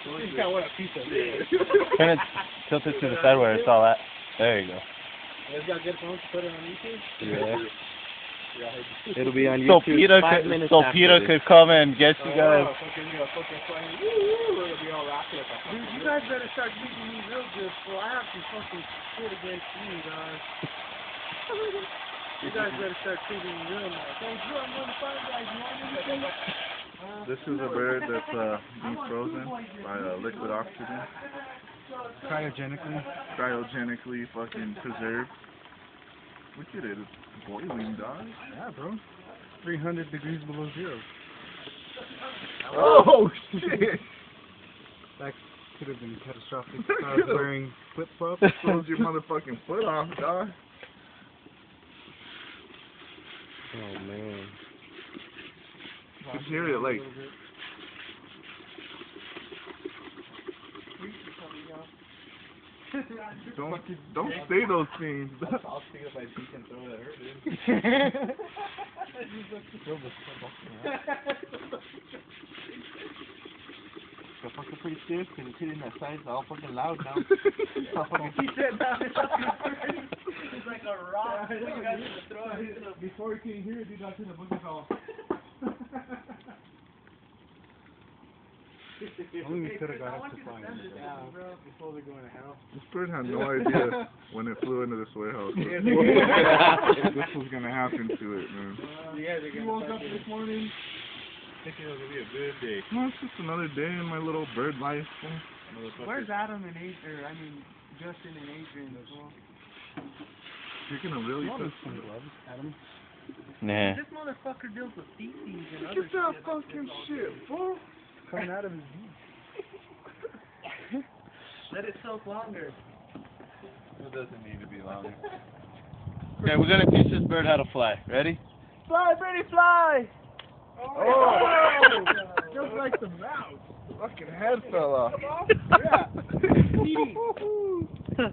You got what a piece of it. Turn it, tilt it to the side where it's all at. There you go. You guys got good phones to put it on YouTube? Yeah. It'll be on So YouTube. Peter 5 could, minutes so after Peter this. could come and get you guys. Dude, you guys better start treating me real good, so I have some fucking shit against you, guys. You guys better start treating me real nice. Hey, Drew, I'm going to find guys. You want anything? This is a bird that's being frozen by liquid oxygen, cryogenically fucking preserved. Look at it, it's boiling, dog. Yeah, bro. 300 degrees below zero. Oh shit! That could have been catastrophic if I was wearing flip-flops. Froze your motherfucking foot off, dog. Oh man. Just hear it like. Don't say those things. I'll see if I can throw that hurt, You're fucking pretty stiff because it's hitting that side. It's all fucking loud now. He said that. It's like a rock. Before he can hear it, dude, I see the boogie fell. Only we could have got up to flying. Before we go into hell. This bird had no idea when it flew into this warehouse. This was gonna happen to it, man. You woke up this morning. Thinking it was gonna be a good day. No, it's just another day in my little bird life. Where's Adam and Adrian? I mean, Justin and Adrian as well. You're gonna really put some gloves, Adam. Nah. This motherfucker deals with feces and Look at that fucking shit, fool. coming out of his knee. Let it soak longer. It doesn't need to be longer. Okay, we're gonna teach this bird how to fly. Ready? Fly, Brady, fly! Oh! Just like the mouse. Fucking head fell off. Yeah.